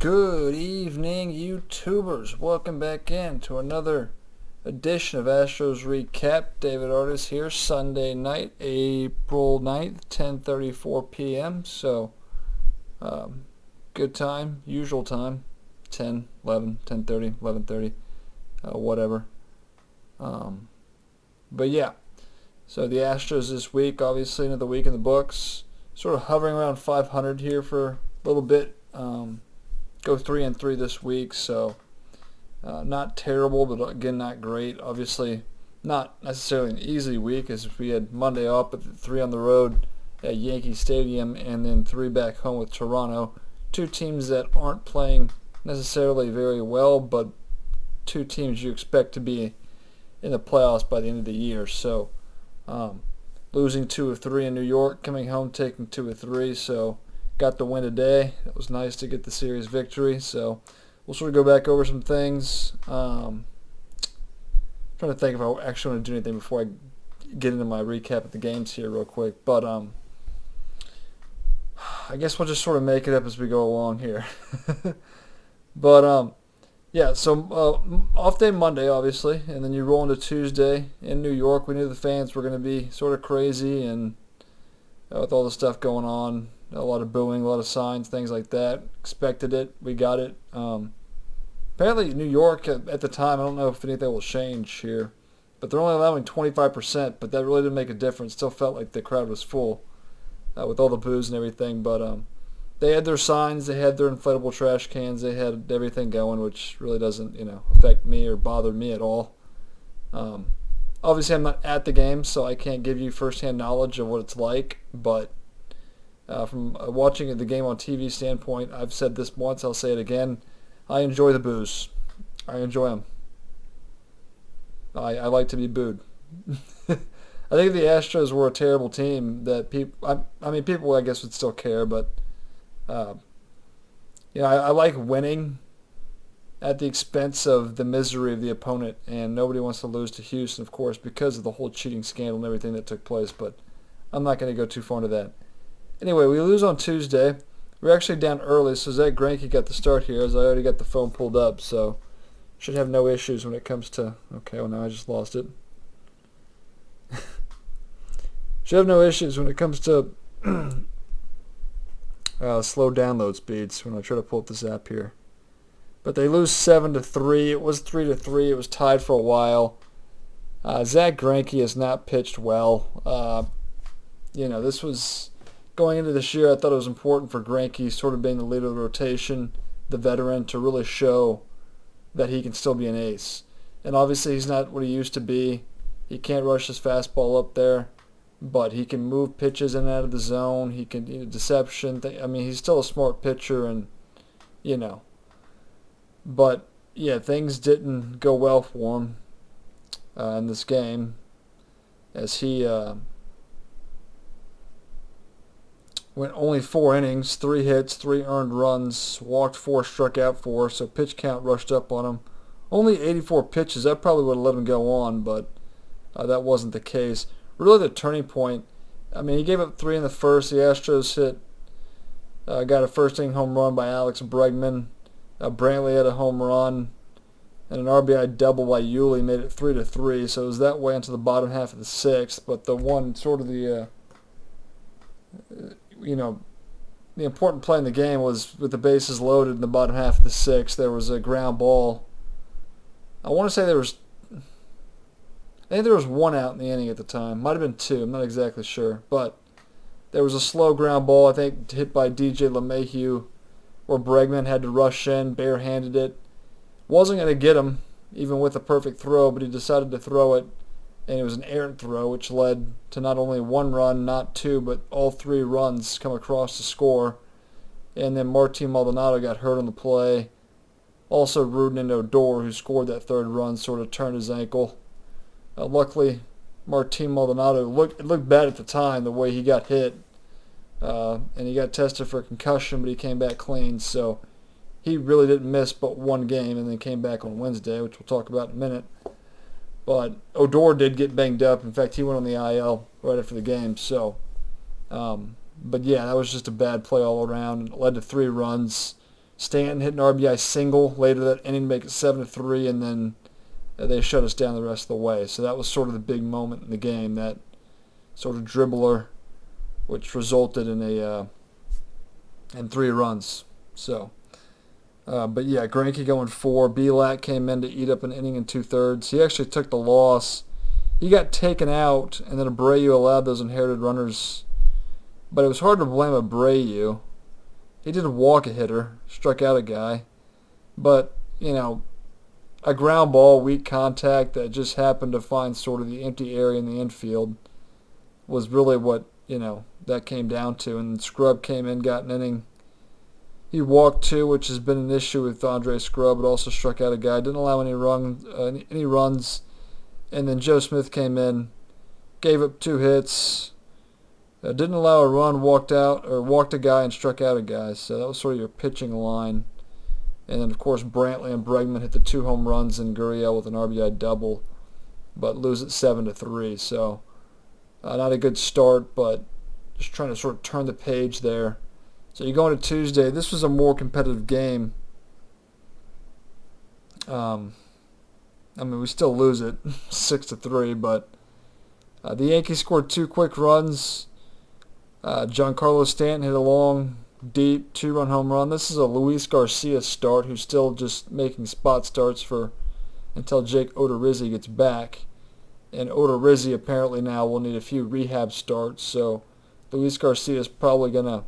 Good evening, YouTubers. Welcome back in to another edition of Astros Recap. David Artis here, Sunday night, April 9th, 10:34 p.m. So, good time, usual time, 10, 11, 10:30, 11:30, whatever. But yeah, so the Astros this week, obviously another week in the books, sort of hovering around 500 here for a little bit. Go 3-3 this week, so not terrible, but again not great. Obviously, not necessarily an easy week, as we had Monday off, but 3 on the road at Yankee Stadium, and then 3 back home with Toronto. Two teams that aren't playing necessarily very well, but two teams you expect to be in the playoffs by the end of the year. So, losing 2 of 3 in New York, coming home taking 2 of 3, so got the win today. It was nice to get the series victory. So we'll sort of go back over some things. Trying to think if I actually want to do anything before I get into my recap of the games here real quick. But I guess we'll just sort of make it up as we go along here. But yeah, so off day Monday, obviously, and then you roll into Tuesday in New York. We knew the fans were going to be sort of crazy, and with all the stuff going on, a lot of booing, a lot of signs, things like that. Expected it. We got it. Apparently, New York at the time, I don't know if anything will change here, but they're only allowing 25%, but that really didn't make a difference. Still felt like the crowd was full with all the boos and everything. But they had their signs. They had their inflatable trash cans. They had everything going, which really doesn't, affect me or bother me at all. Obviously, I'm not at the game, so I can't give you firsthand knowledge of what it's like, but from watching the game on TV standpoint, I've said this once, I'll say it again. I enjoy the boos. I enjoy them. I like to be booed. I think the Astros were a terrible team that people, I mean, people I guess would still care, but I like winning at the expense of the misery of the opponent, and nobody wants to lose to Houston, of course, because of the whole cheating scandal and everything that took place, but I'm not going to go too far into that. Anyway, we lose on Tuesday. We're actually down early, so Zach Greinke got the start here, as I already got the phone pulled up, so should have no issues when it comes to... Okay, well, now I just lost it. Should have no issues when it comes to slow download speeds when I try to pull up this app here. But they lose 7-3. It was 3-3. It was tied for a while. Zach Greinke has not pitched well. This was... Going into this year, I thought it was important for Greinke, sort of being the leader of the rotation, the veteran, to really show that he can still be an ace. And obviously, he's not what he used to be. He can't rush his fastball up there, but he can move pitches in and out of the zone. He can deception. He's still a smart pitcher, and But yeah, things didn't go well for him in this game, as he. Went only 4 innings, 3 hits, 3 earned runs, walked 4, struck out 4, so pitch count rushed up on him. Only 84 pitches. That probably would have let him go on, but that wasn't the case. Really the turning point, he gave up 3 in the first. The Astros got a first-inning home run by Alex Bregman. Brantley had a home run, and an RBI double by Yuli made it 3-3, so it was that way into the bottom half of the 6th, but the one sort of the important play in the game was with the bases loaded in the bottom half of the 6th. There was a ground ball. I want to say I think there was 1 out in the inning at the time. Might have been 2. I'm not exactly sure. But there was a slow ground ball, I think, hit by DJ LeMahieu, where Bregman had to rush in, barehanded it. Wasn't going to get him, even with a perfect throw, but he decided to throw it. And it was an errant throw, which led to not only 1 run, not 2, but all 3 runs come across to score. And then Martin Maldonado got hurt on the play. Also, Rudin and Odor, who scored that 3rd run, sort of turned his ankle. Luckily, Martin Maldonado looked bad at the time, the way he got hit. And he got tested for concussion, but he came back clean. So he really didn't miss but 1 game, and then came back on Wednesday, which we'll talk about in a minute. But Odor did get banged up. In fact, he went on the IL right after the game. So, but yeah, that was just a bad play all around. It led to 3 runs. Stanton hit an RBI single later that inning to make it 7-3, and then they shut us down the rest of the way. So that was sort of the big moment in the game, that sort of dribbler, which resulted in in 3 runs. So, but yeah, Greinke going 4. Belak came in to eat up an inning and 2/3. He actually took the loss. He got taken out, and then Abreu allowed those inherited runners. But it was hard to blame Abreu. He did walk a hitter, struck out a guy. But, a ground ball, weak contact that just happened to find sort of the empty area in the infield was really what, that came down to. And Scrub came in, got an inning. He walked 2, which has been an issue with Andre Scrub, but also struck out a guy. Didn't allow any runs. And then Joe Smith came in, gave up 2 hits. Didn't allow a run, walked a guy and struck out a guy. So that was sort of your pitching line. And then, of course, Brantley and Bregman hit the 2 home runs, and Gurriel with an RBI double, but lose it 7-3. So not a good start, but just trying to sort of turn the page there. So you go into Tuesday. This was a more competitive game. We still lose it 6-3, but the Yankees scored 2 quick runs. Giancarlo Stanton hit a long, deep 2-run home run. This is a Luis Garcia start, who's still just making spot starts until Jake Odorizzi gets back. And Odorizzi apparently now will need a few rehab starts, so Luis Garcia is probably going to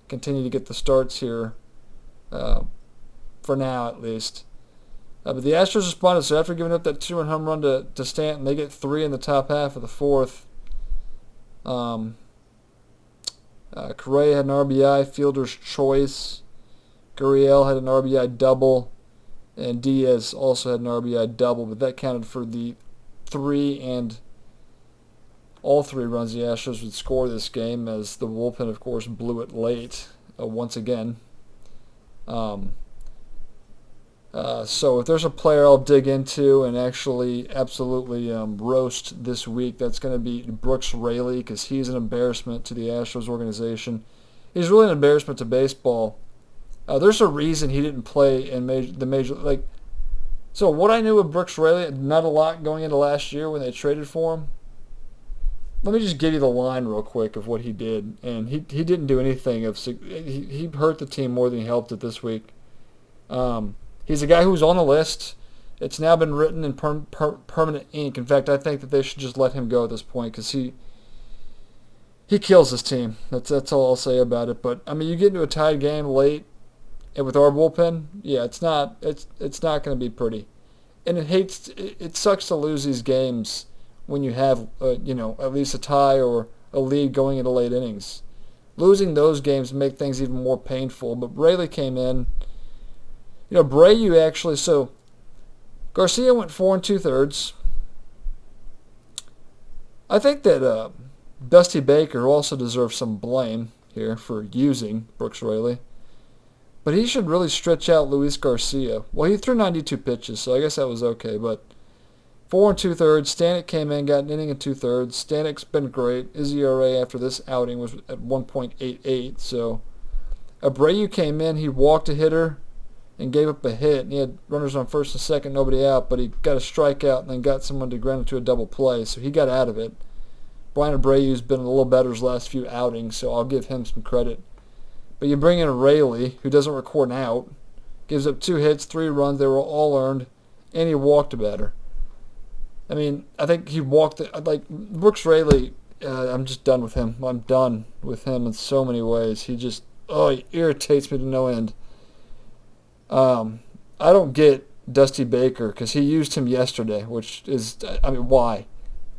continue to get the starts here, for now at least. But the Astros responded, so after giving up that 2-run home run to Stanton, they get 3 in the top half of the 4th. Correa had an RBI, fielder's choice. Gurriel had an RBI double, and Diaz also had an RBI double, but that counted for the 3 and all 3 runs the Astros would score this game, as the bullpen, of course, blew it late once again. So if there's a player I'll dig into and actually absolutely roast this week, that's going to be Brooks Raley, because he's an embarrassment to the Astros organization. He's really an embarrassment to baseball. There's a reason he didn't play in the major. So what I knew of Brooks Raley, not a lot going into last year when they traded for him. Let me just give you the line real quick of what he did, and he didn't do anything he hurt the team more than he helped it this week. He's a guy who's on the list. It's now been written in permanent ink. In fact, I think that they should just let him go at this point, because he kills his team. That's all I'll say about it. But you get into a tied game late, and with our bullpen, yeah, it's not going to be pretty. And it sucks to lose these games when you have at least a tie or a lead going into late innings. Losing those games make things even more painful. But Raley came in. Abreu actually, so Garcia went 4 2/3. I think that Dusty Baker also deserves some blame here for using Brooks Raley. But he should really stretch out Luis Garcia. Well, he threw 92 pitches, so I guess that was okay. But 4 2/3. Stanek came in, got an inning and 2/3. Stanek's been great. His ERA after this outing was at 1.88. So Abreu came in, he walked a hitter and gave up a hit, and he had runners on first and second, nobody out, but he got a strikeout and then got someone to ground into a double play, so he got out of it. Brian Abreu's been a little better his last few outings, so I'll give him some credit. But you bring in a Raley, who doesn't record an out, gives up 2 hits, 3 runs, they were all earned, and he walked a batter. I think he walked, Brooks Raley, I'm just done with him. I'm done with him in so many ways. He irritates me to no end. I don't get Dusty Baker, because he used him yesterday, which is, why?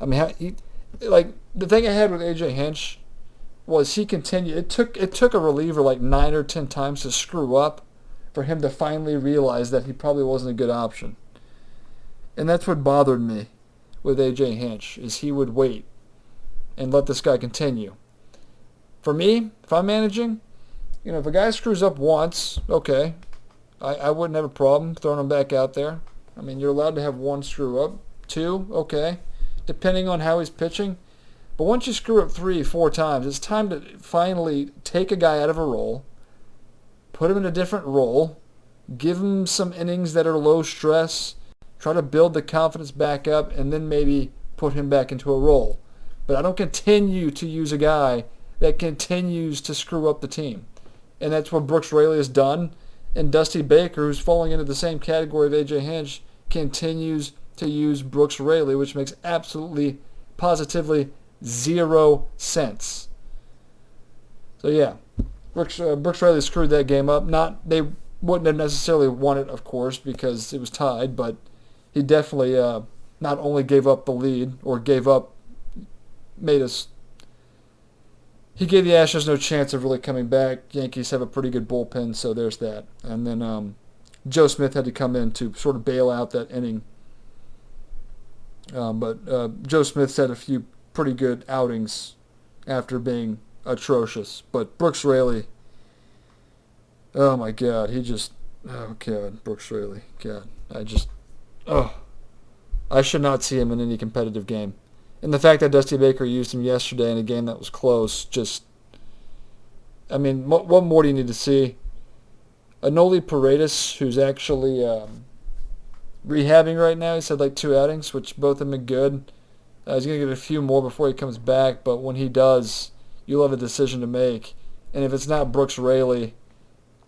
The thing I had with AJ Hinch was he continued. It took a reliever 9 or 10 times to screw up for him to finally realize that he probably wasn't a good option. And that's what bothered me with AJ Hinch, is he would wait and let this guy continue. For me, if I'm managing, if a guy screws up once, okay, I wouldn't have a problem throwing him back out there. You're allowed to have 1 screw up, 2, okay, depending on how he's pitching. But once you screw up 3, 4 times, it's time to finally take a guy out of a role, put him in a different role, Give him some innings that are low stress. Try to build the confidence back up, and then maybe put him back into a role. But I don't continue to use a guy that continues to screw up the team. And that's what Brooks Raley has done. And Dusty Baker, who's falling into the same category of A.J. Hinch, continues to use Brooks Raley, which makes absolutely, positively zero sense. So yeah, Brooks Raley screwed that game up. They wouldn't have necessarily won it, of course, because it was tied, but he definitely not only gave up the lead, or he gave the Astros no chance of really coming back. Yankees have a pretty good bullpen, so there's that. And then Joe Smith had to come in to sort of bail out that inning. But Joe Smith's had a few pretty good outings after being atrocious. But Brooks Raley, oh my God, Brooks Raley, God, I should not see him in any competitive game. And the fact that Dusty Baker used him yesterday in a game that was close, what more do you need to see? Anoli Paredes, who's actually rehabbing right now, he's had like 2 outings, which both have been good. He's going to get a few more before he comes back, but when he does, you'll have a decision to make. And if it's not Brooks Raley,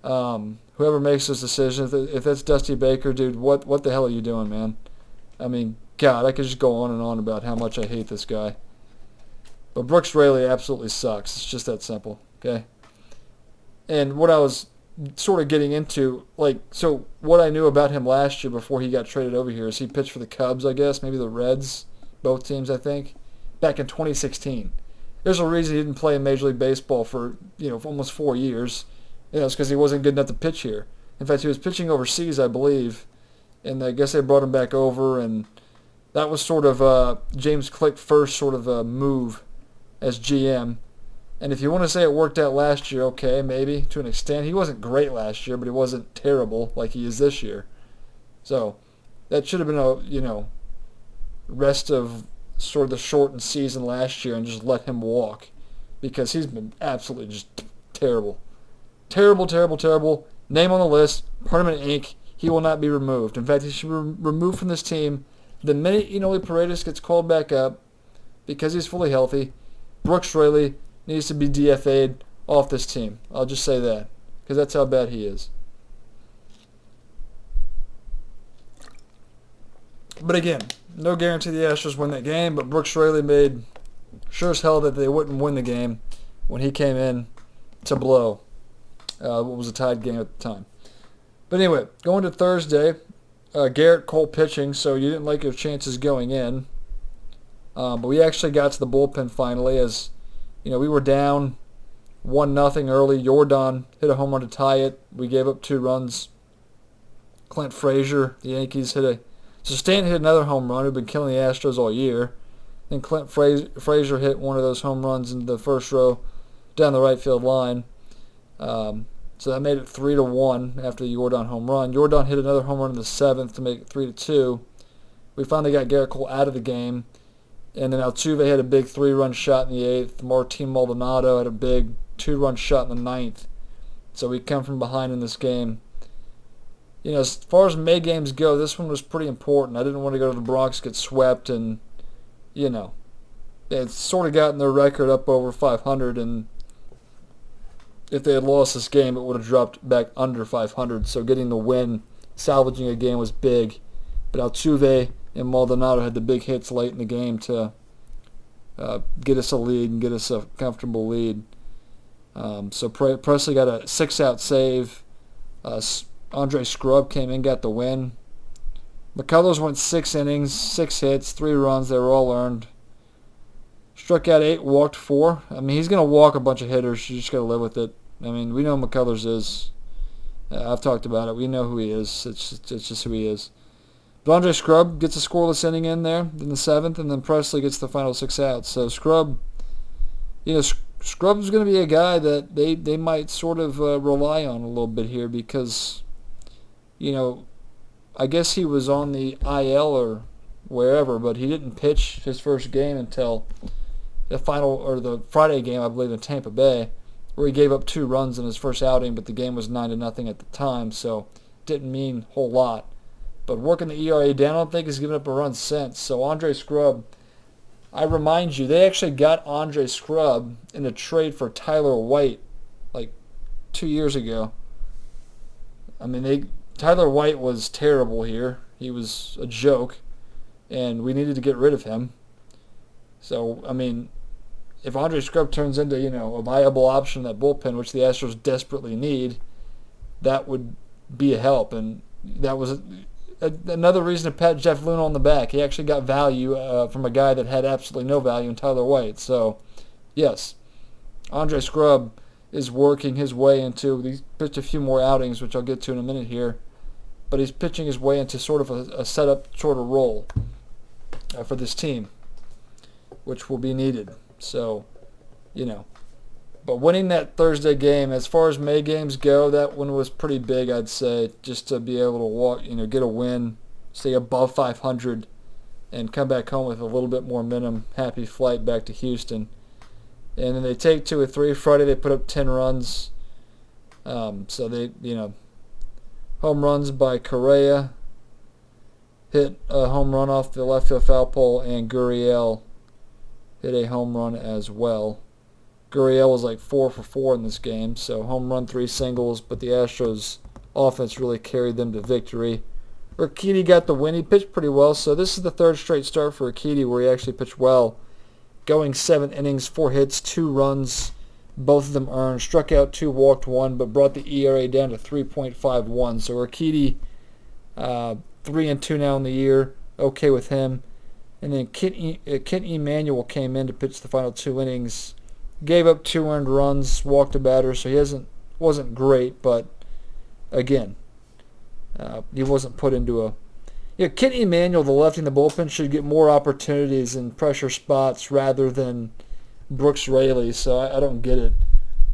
whoever makes those decisions, if that's Dusty Baker, dude, what the hell are you doing, man? I mean, God, I could just go on and on about how much I hate this guy. But Brooks Raley absolutely sucks. It's just that simple, okay? And what I was sort of getting into, so what I knew about him last year before he got traded over here is he pitched for the Cubs, I guess, maybe the Reds, both teams, I think, back in 2016. There's a reason he didn't play in Major League Baseball for almost 4 years. It's because he wasn't good enough to pitch here. In fact, he was pitching overseas, I believe, and I guess they brought him back over, and that was sort of James Click's first sort of move as GM. And if you want to say it worked out last year, okay, maybe to an extent. He wasn't great last year, but he wasn't terrible like he is this year. So that should have been a rest of sort of the shortened season last year and just let him walk, because he's been absolutely just terrible. Terrible, terrible, terrible. Name on the list, permanent ink. He will not be removed. In fact, he should be removed from this team the minute Anoli Paredes gets called back up, because he's fully healthy. Brooks Raley needs to be DFA'd off this team. I'll just say that, because that's how bad he is. But again, no guarantee the Astros win that game, but Brooks Raley made sure as hell that they wouldn't win the game when he came in to blow what was a tied game at the time. But anyway, going to Thursday, Garrett Cole pitching, so you didn't like your chances going in. But we actually got to the bullpen finally, as we were down 1-0 early. Jordan hit a home run to tie it. We gave up 2 runs. Clint Frazier, the Yankees, so Stanton hit another home run, who'd been killing the Astros all year. Then Clint Frazier hit one of those home runs into the first row down the right field line. So that made it 3-1 after the Jordan home run. Jordan hit another home run in the 7th to make it 3-2. We finally got Garrett Cole out of the game. And then Altuve had a big 3-run shot in the 8th. Martin Maldonado had a big 2-run shot in the 9th. So we come from behind in this game. As far as May games go, this one was pretty important. I didn't want to go to the Bronx, get swept, and, they had sort of gotten their record up over 500, and if they had lost this game, it would have dropped back under 500. So getting the win, salvaging a game was big. But Altuve and Maldonado had the big hits late in the game to get us a lead and get us a comfortable lead. So Presley got a 6-out save. Andre Scrub came in, got the win. McCullers went 6 innings, 6 hits, 3 runs. They were all earned. Struck out 8, walked 4. He's going to walk a bunch of hitters. You just got to live with it. We know who McCullers is. I've talked about it. We know who he is. It's just who he is. But Andre Scrub gets a scoreless inning in there in the 7th, and then Presley gets the final 6 outs. So Scrub, Scrub's going to be a guy that they might sort of rely on a little bit here, because, I guess he was on the IL or wherever, but he didn't pitch his first game until the Friday game, I believe, in Tampa Bay, where he gave up 2 runs in his first outing, but the game was 9-0 at the time. So didn't mean a whole lot. But working the ERA down, I don't think he's given up a run since. So Andre Scrub, I remind you, they actually got Andre Scrub in a trade for Tyler White like 2 years ago. I mean, Tyler White was terrible here. He was a joke, and we needed to get rid of him. So, I mean, if Andre Scrub turns into, a viable option in that bullpen, which the Astros desperately need, that would be a help. And that was another reason to pat Jeff Luna on the back. He actually got value from a guy that had absolutely no value in Tyler White. So, yes, Andre Scrub is working his way into, he's pitched a few more outings, which I'll get to in a minute here, but he's pitching his way into sort of a setup sort of role for this team, which will be needed. So, but winning that Thursday game, as far as May games go, that one was pretty big, I'd say, just to be able to walk, get a win, stay above 500, and come back home with a little bit more minimum. Happy flight back to Houston. And then they take 2 or 3. Friday they put up 10 runs. So they, home runs by Correa, hit a home run off the left field foul pole, and Gurriel hit a home run as well. Gurriel was like 4 for 4 in this game, so home run, 3 singles, but the Astros offense really carried them to victory. Urquidy got the win. He pitched pretty well, so this is the 3rd straight start for Urquidy where he actually pitched well. Going 7 innings, 4 hits, 2 runs, both of them earned. Struck out 2, walked 1, but brought the ERA down to 3.51. So Urquidy, 3-2 now in the year. Okay with him. And then Kent Emanuel came in to pitch the final 2 innings. Gave up 2 earned runs, walked a batter, so he wasn't great, but again, he wasn't put into a... Kent Emanuel, the lefty in the bullpen, should get more opportunities in pressure spots rather than Brooks Raley, so I don't get it.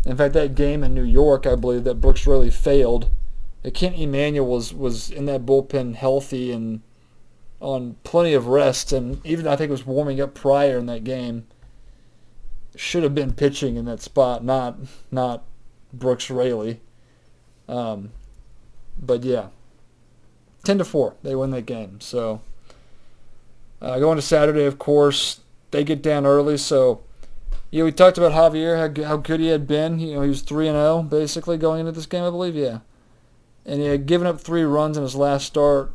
In fact, that game in New York, I believe, that Brooks Raley failed, Kent Emanuel was in that bullpen healthy and on plenty of rest, and even I think was warming up prior in that game. Should have been pitching in that spot, not Brooks Raley. But yeah, 10-4, they win that game. So going to Saturday, of course, they get down early. So we talked about Javier, how good he had been. He was 3-0 basically going into this game, I believe. Yeah, and he had given up 3 runs in his last start,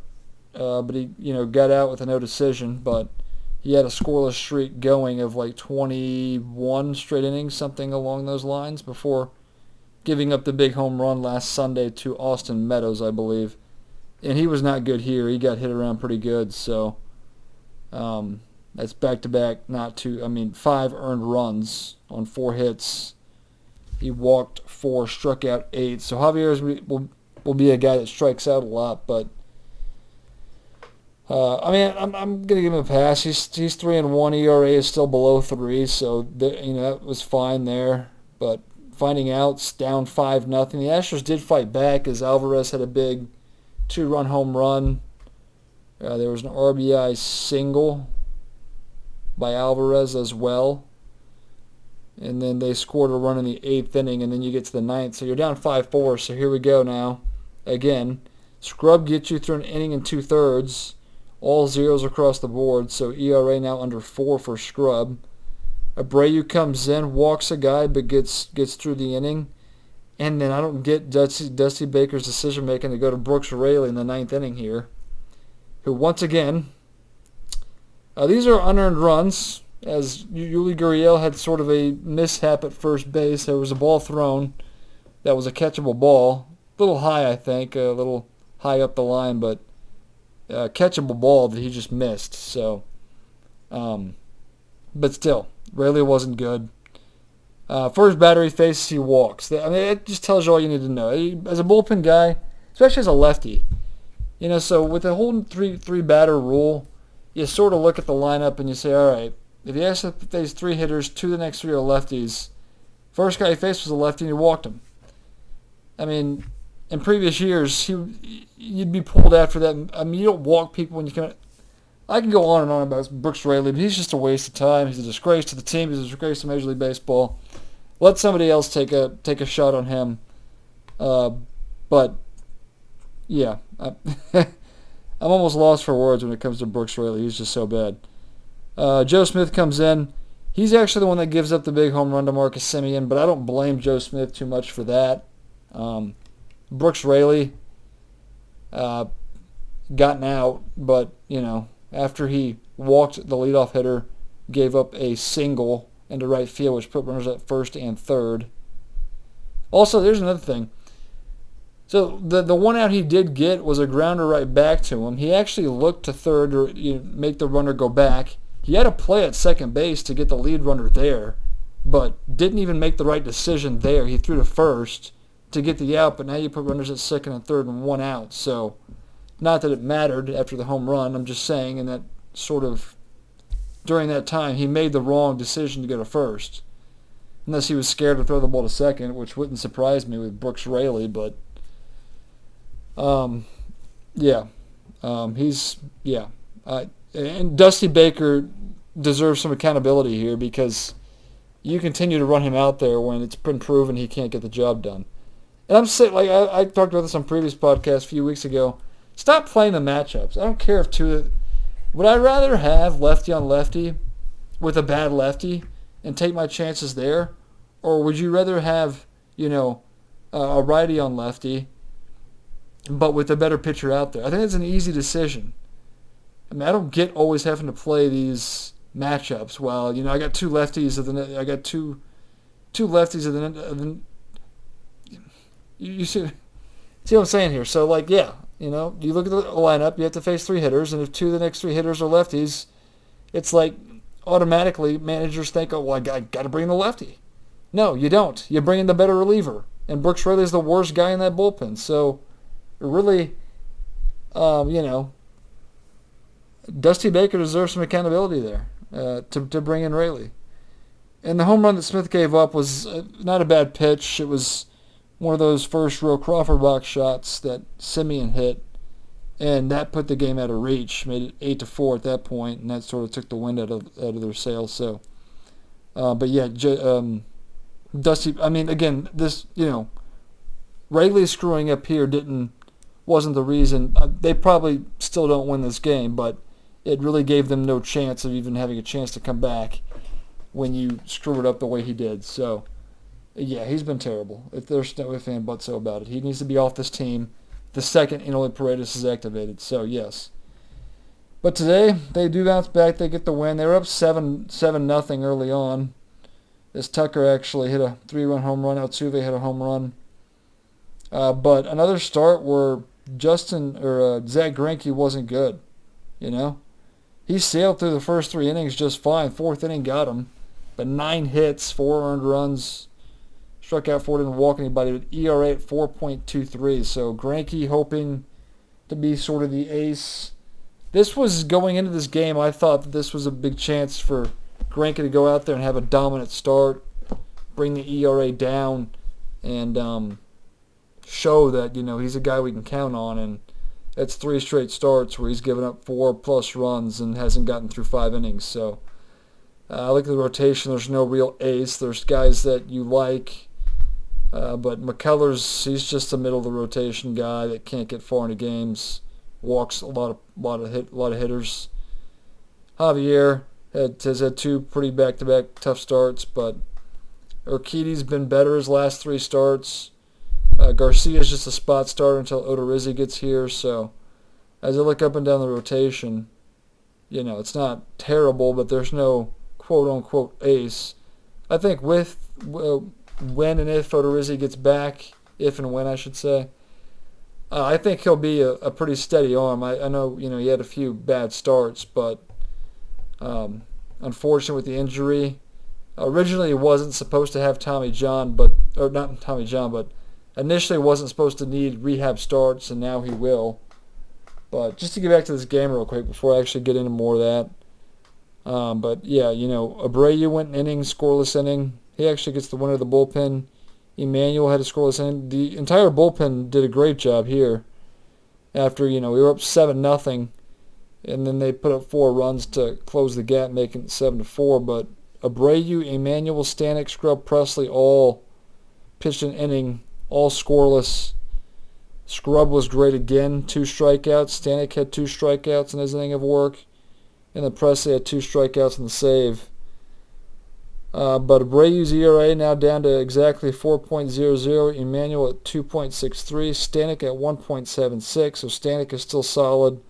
but he got out with a no decision. But he had a scoreless streak going of like 21 straight innings, something along those lines, before giving up the big home run last Sunday to Austin Meadows, I believe. And he was not good here. He got hit around pretty good. So that's back-to-back, 5 earned runs on 4 hits. He walked 4, struck out 8. So Javier will be a guy that strikes out a lot, but I'm going to give him a pass. He's 3-1. ERA is still below 3, so that was fine there. But finding outs, down 5-0. The Astros did fight back as Alvarez had a big 2-run home run. There was an RBI single by Alvarez as well. And then they scored a run in the 8th inning, and then you get to the 9th. So you're down 5-4, so here we go now. Again, Scrub gets you through an inning and 2/3. All zeros across the board, so ERA now under 4 for Scrub. Abreu comes in, walks a guy, but gets through the inning. And then I don't get Dusty Baker's decision-making to go to Brooks Raley in the 9th inning here, who once again, these are unearned runs, as Yuli Gurriel had sort of a mishap at first base. There was a ball thrown that was a catchable ball. A little high, I think, a little high up the line, but catchable ball that he just missed. So, but still, Raley wasn't good. First batter he faces, he walks. It just tells you all you need to know. As a bullpen guy, especially as a lefty, so with the whole three batter rule, you sort of look at the lineup and you say, all right, if he has to face 3 hitters, 2 of the next 3 are lefties. First guy he faced was a lefty and he walked him. In previous years, you'd be pulled after that. You don't walk people when you can. I can go on and on about Brooks Raley, but he's just a waste of time. He's a disgrace to the team. He's a disgrace to Major League Baseball. Let somebody else take a shot on him. But yeah, I'm almost lost for words when it comes to Brooks Raley. He's just so bad. Joe Smith comes in. He's actually the one that gives up the big home run to Marcus Semien, but I don't blame Joe Smith too much for that. Brooks Raley gotten out, but, after he walked the leadoff hitter, gave up a single into right field, which put runners at first and third. Also, there's another thing. So the one out he did get was a grounder right back to him. He actually looked to third to make the runner go back. He had a play at second base to get the lead runner there, but didn't even make the right decision there. He threw to first to get the out, but now you put runners at second and third and one out. So not that it mattered after the home run. I'm just saying in that sort of during that time he made the wrong decision to go to first. Unless he was scared to throw the ball to second, which wouldn't surprise me with Brooks Raley, but and Dusty Baker deserves some accountability here because you continue to run him out there when it's been proven he can't get the job done. And I'm saying, like I talked about this on previous podcasts a few weeks ago. Stop playing the matchups. I don't care if two. Would I rather have lefty on lefty with a bad lefty and take my chances there, or would you rather have a righty on lefty but with a better pitcher out there? I think it's an easy decision. I mean, I don't get always having to play these matchups. Well, I got two lefties I got two lefties of the you see what I'm saying here? So you look at the lineup, you have to face three hitters, and if two of the next three hitters are lefties, it's like automatically managers think, oh, well, I got to bring the lefty. No, you don't. You bring in the better reliever, and Brooks Raley is the worst guy in that bullpen. So really, Dusty Baker deserves some accountability there to bring in Raley. And the home run that Smith gave up was not a bad pitch. It was one of those first row Crawford box shots that Semien hit, and that put the game out of reach, made it 8-4 at that point, and that sort of took the wind out of their sails. So, Dusty. I mean, again, this Raley screwing up here wasn't the reason. They probably still don't win this game, but it really gave them no chance of even having a chance to come back when you screw it up the way he did. So, yeah, he's been terrible. There's no ifs and buts about it. He needs to be off this team the second Inoue Paredes is activated. So, yes. But today, they do bounce back. They get the win. They were up 7-0 early on. As Tucker actually hit a 3-run home run. Altuve hit a home run. But another start where Zach Greinke wasn't good. He sailed through the first 3 innings just fine. Fourth inning got him. But 9 hits, 4 earned runs, struck out 4, didn't walk anybody. With ERA at 4.23. So Greinke hoping to be sort of the ace. This was going into this game. I thought that this was a big chance for Greinke to go out there and have a dominant start, bring the ERA down, and show that he's a guy we can count on. And it's 3 straight starts where he's given up 4+ runs and hasn't gotten through 5 innings. So I look at the rotation. There's no real ace. There's guys that you like, but he's just a middle of the rotation guy that can't get far into games. Walks a lot of hitters. Javier has had 2 pretty back-to-back tough starts, but Urquidy's been better his last 3 starts. Garcia's just a spot starter until Odorizzi gets here. So as I look up and down the rotation, it's not terrible, but there's no quote-unquote ace. I think when and if Odorizzi gets back, if and when I should say, I think he'll be a pretty steady arm. I know he had a few bad starts, but unfortunate with the injury. Originally he wasn't supposed to have Tommy John, but initially wasn't supposed to need rehab starts, and now he will. But just to get back to this game real quick before I actually get into more of that. Abreu went an inning, scoreless inning. He actually gets the winner of the bullpen. Emmanuel had a scoreless inning. The entire bullpen did a great job here. After, we were up 7-0, and then they put up 4 runs to close the gap, making it 7-4. But Abreu, Emmanuel, Stanek, Scrub, Presley all pitched an inning, all scoreless. Scrub was great again, 2 strikeouts. Stanek had 2 strikeouts in his inning of work. And then Presley had 2 strikeouts in the save. But Abreu's ERA now down to exactly 4.00. Emmanuel at 2.63. Stanek at 1.76. So Stanek is still solid.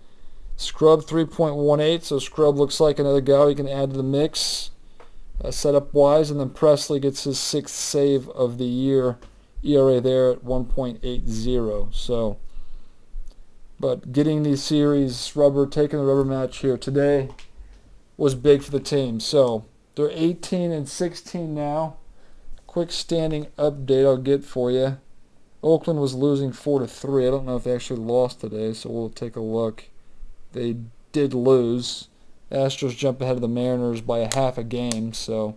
Scrub 3.18. So Scrub looks like another guy we can add to the mix, setup-wise. And then Presley gets his 6th save of the year. ERA there at 1.80. So, but getting these series taking the rubber match here today was big for the team. So they're 18-16 now. Quick standing update I'll get for you. Oakland was losing 4-3. I don't know if they actually lost today, so we'll take a look. They did lose. Astros jump ahead of the Mariners by a half a game, so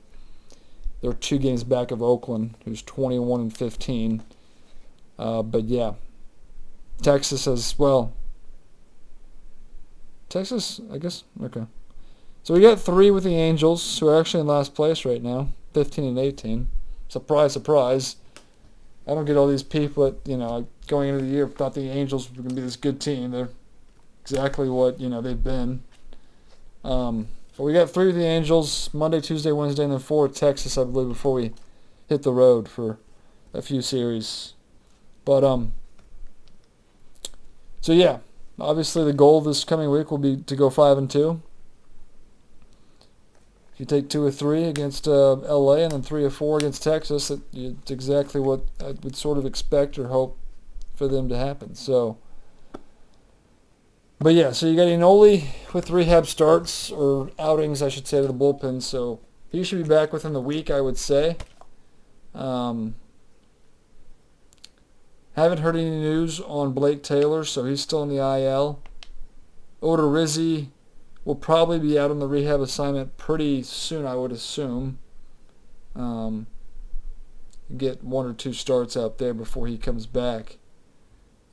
they're 2 games back of Oakland, who's 21-15. But yeah, Texas as well. Texas, I guess. Okay. So we got 3 with the Angels, who are actually in last place right now, 15-18. Surprise, surprise. I don't get all these people that, going into the year thought the Angels were going to be this good team. They're exactly what, they've been. But we got 3 with the Angels, Monday, Tuesday, Wednesday, and then 4 with Texas, I believe, before we hit the road for a few series. But, so yeah, obviously the goal this coming week will be to go 5-2. If you take 2 or 3 against LA and then 3 or 4 against Texas, it's exactly what I would sort of expect or hope for them to happen. So, but yeah, so you got Enoli with rehab starts, or outings, I should say, to the bullpen. So he should be back within the week, I would say. Haven't heard any news on Blake Taylor, so he's still in the IL. Odorizzi will probably be out on the rehab assignment pretty soon, I would assume. Get 1 or 2 starts out there before he comes back.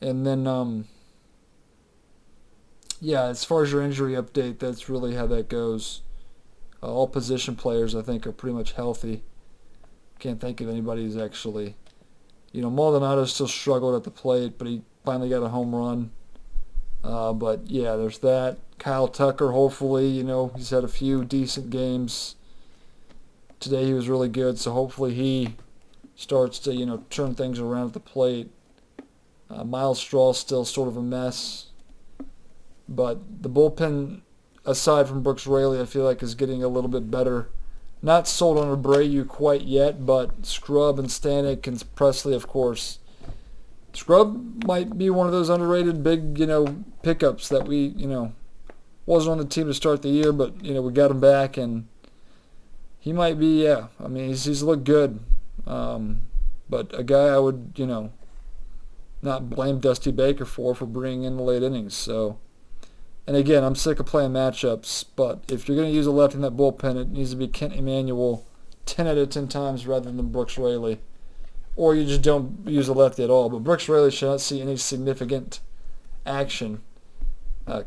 And then, yeah, as far as your injury update, that's really how that goes. All position players, I think, are pretty much healthy. Can't think of anybody who's actually... Maldonado still struggled at the plate, but he finally got a home run. But, yeah, there's that. Kyle Tucker, hopefully, he's had a few decent games. Today he was really good, so hopefully he starts to, turn things around at the plate. Miles Straw's still sort of a mess. But the bullpen, aside from Brooks Raley, I feel like is getting a little bit better. Not sold on Abreu quite yet, but Scrub and Stanek and Presley, of course. Scrub might be one of those underrated big, pickups that we, wasn't on the team to start the year, but, we got him back, and he might be, yeah. I mean, he's looked good. But a guy I would, not blame Dusty Baker for bringing in the late innings, so... And again, I'm sick of playing matchups, but if you're going to use a lefty in that bullpen, it needs to be Kent Emmanuel 10 out of 10 times rather than Brooks Raley. Or you just don't use a lefty at all. But Brooks Raley should not see any significant action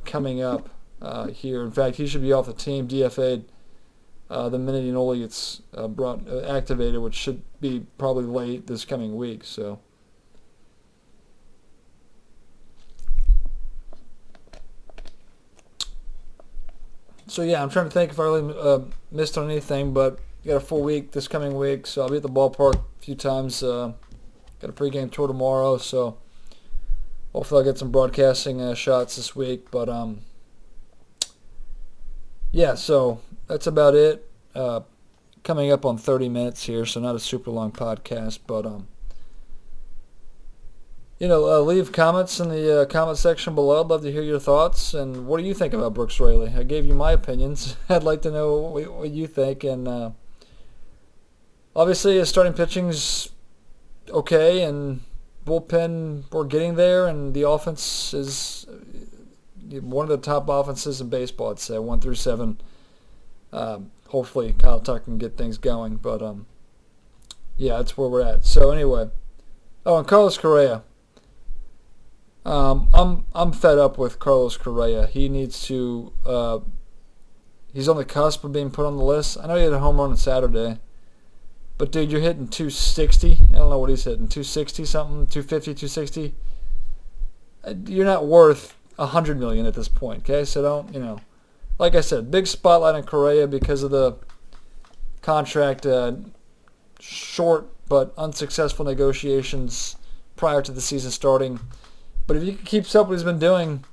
coming up here. In fact, he should be off the team, DFA'd, the minute Enoli gets activated, which should be probably late this coming week. So yeah, I'm trying to think if I really missed on anything, but got a full week this coming week, so I'll be at the ballpark a few times. Got a pregame tour tomorrow, so hopefully I'll get some broadcasting shots this week. But yeah, so that's about it. Coming up on 30 minutes here, so not a super long podcast, but leave comments in the comment section below. I'd love to hear your thoughts. And what do you think about Brooks Raley? I gave you my opinions. I'd like to know what you think. And obviously, his starting pitching's okay, and bullpen, we're getting there, and the offense is one of the top offenses in baseball, I'd say, 1 through 7. Hopefully, Kyle Tucker can get things going. But, yeah, that's where we're at. So, anyway. Oh, and Carlos Correa. I'm fed up with Carlos Correa. He needs to. He's on the cusp of being put on the list. I know he had a home run on Saturday, but dude, you're hitting 260. I don't know what he's hitting, 260 something, 250, 260. you're not worth $100 million at this point. Okay, so don't. Like I said, big spotlight on Correa because of the contract, short but unsuccessful negotiations prior to the season starting. But if he keeps up what he's been doing,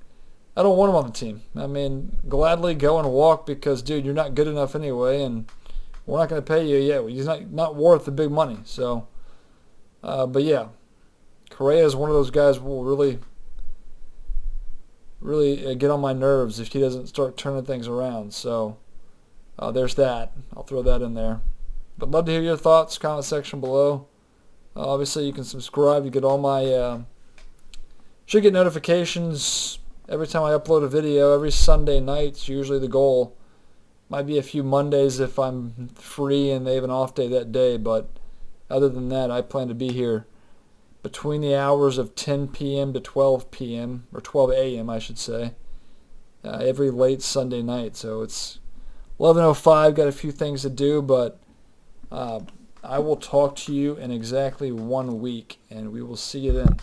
I don't want him on the team. I mean, gladly go and walk because, dude, you're not good enough anyway, and we're not going to pay you yet. He's not worth the big money. So, but yeah, Correa is one of those guys who will really get on my nerves if he doesn't start turning things around. So there's that. I'll throw that in there. But love to hear your thoughts. Comment section below. Obviously, you can subscribe. You get all my should get notifications every time I upload a video. Every Sunday night's usually the goal. Might be a few Mondays if I'm free and they have an off day that day. But other than that, I plan to be here between the hours of 10 p.m. to 12 p.m. or 12 a.m. I should say, every late Sunday night. So it's 11:05. Got a few things to do, but I will talk to you in exactly 1 week, and we will see you then.